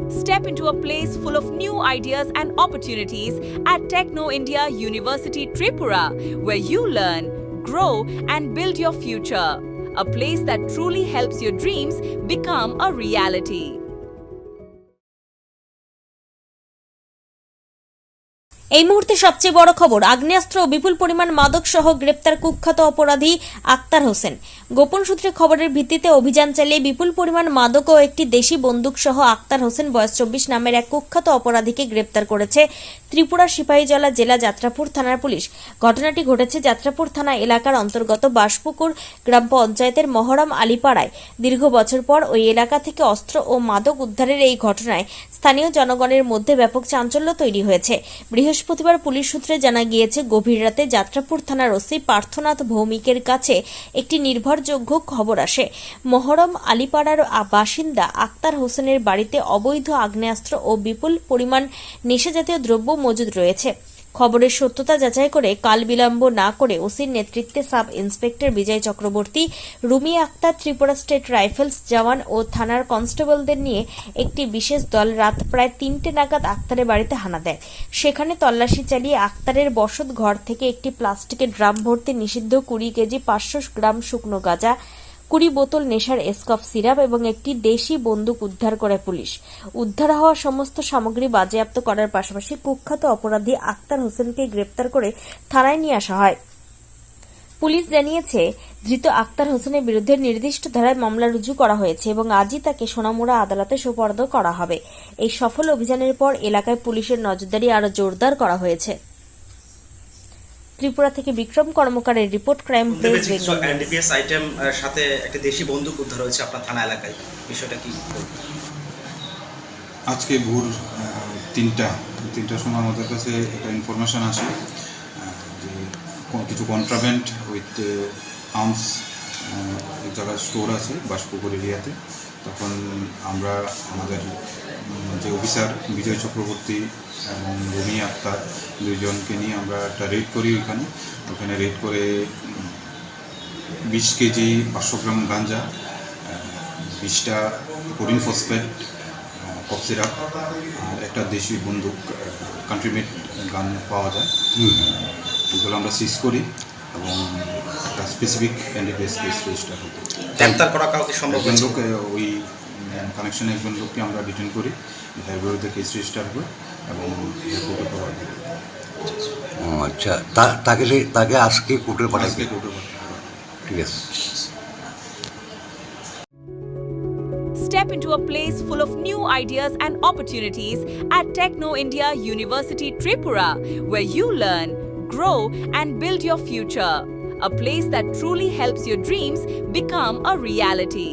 Step into a place full of new ideas and opportunities at Techno India University Tripura, where you learn, grow, and build your future. A place that truly helps your dreams become a reality. এই মুহূর্তে সবচেয়ে বড় খবর, আগ্নেয়াস্ত্র ও বিপুল পরিমাণ মাদক সহ গ্রেপ্তার কুখ্যাত অপরাধী আক্তার হোসেন। গোপন সূত্রে খবরের ভিত্তিতে অভিযান চালিয়ে বিপুল পরিমাণ মাদক ও একটি দেশি বন্দুক সহ আক্তার হোসেন বয়স 24 নামের এক কুখ্যাত অপরাধীকে গ্রেপ্তার করেছে ত্রিপুরা সিপাহীজলা জেলা যাত্রাপুর থানার পুলিশ। ঘটনাটি ঘটেছে যাত্রাপুর থানা এলাকার অন্তর্গত বাসপুকুর গ্রাম পঞ্চায়েতের মহরম আলীপাড়ায়। দীর্ঘ বছর পর ওই এলাকা থেকে অস্ত্র ও মাদক উদ্ধারের এই ঘটনায় স্থানীয় জনগণের মধ্যে ব্যাপক চাঞ্চল্য তৈরি হয়েছে। বৃহস্পতিবার পুলিশ সূত্রে জানা গিয়েছে, গভীর রাতে যাত্রাপুর থানার ওসি পার্থনাথ ভৌমিকের কাছে একটি নির্ভরযোগ্য খবর আসে। মহরম আলীপাড়ার বাসিন্দা আক্তার হোসেনের বাড়িতে অবৈধ আগ্নেয়াস্ত্র ও বিপুল পরিমাণ নেশাজাতীয় দ্রব্য মজুদ রয়েছে। খবরের সত্যতা যাচাই করে কাল বিলম্ব না করে ওসির নেতৃত্বে সাব ইন্সপেক্টর বিজয় চক্রবর্তী, রুমি আক্তার, ত্রিপুরা স্টেট রাইফেলস জওয়ান ও থানার কনস্টেবলদের নিয়ে একটি বিশেষ দল রাত প্রায় 3টে নাগাদ আক্তারের বাড়িতে হানা দেয়। সেখানে তল্লাশি চালিয়ে আক্তারের বসত ঘর থেকে একটি প্লাস্টিকের ড্রাম ভর্তি নিষিদ্ধ 20 কেজি 500 গ্রাম শুকনো গাঁজা, 20 বোতল নেশার এসকফ সিরাপ এবং একটি দেশি বন্দুক উদ্ধার করে পুলিশ। উদ্ধার হওয়া সমস্ত সামগ্রী বাজেয়াপ্ত করার পাশাপাশি কুখ্যাত অপরাধী আক্তার হোসেনকে গ্রেপ্তার করে থানায় নিয়ে আসা হয়। পুলিশ জানিয়েছে, ধৃত আক্তার হোসেনের বিরুদ্ধে নির্দিষ্ট ধারায় মামলা রুজু করা হয়েছে এবং আজই তাকে সোনামুড়া আদালতে সোপর্দ করা হবে। এই সফল অভিযানের পর এলাকায় পুলিশের নজরদারি আরও জোরদার করা হয়েছে। ত্রিপুরা থেকে বিক্রম কর্মকারের report, crime press Bengal. NDPS item সাথে একটা দেশি বন্দুক উদ্ধার হয়েছে আপনার থানা এলাকায়, বিষয়টা কি? আজকে ভোর 3টার সময় আমাদের কাছে একটা ইনফরমেশন আসে যে কিছু কন্ট্রাব্যান্ড উইথ আর্মস এক জায়গায় স্টোর আছে বাসপুকুর এরিয়াতে। তখন আমরা আমাদের যে অফিসার বিজয় চক্রবর্তী এবং রুমি আক্তার দুইজনকে নিয়ে আমরা একটা রেড করি। ওখানে রেড করে 20 কেজি 500 গ্রাম গাঁজা, 20টা কোরিন ফসফেট কফ সিরাপ আর একটা দেশি বন্দুক কান্ট্রিমেড গান পাওয়া যায়। এগুলো আমরা সিজ করি এবং একটা স্পেসিফিক এনডিপিএস কেস রেজিস্টার হবে। গ্রেপ্তার করা কাউকে সম্ভব? একজন লোক, ওই কানেকশনে একজন লোককে আমরা ডিটেন করি, এর বিরুদ্ধে কেস রেজিস্টার হবে এবং কোর্টে পাওয়া যাবে। আচ্ছা, তাকে আজকে কোর্টে পাঠাবে? ঠিক আছে। Step into a place full of new ideas and opportunities at Techno India University Tripura, where you learn, grow, and build your future. A place that truly helps your dreams become a reality.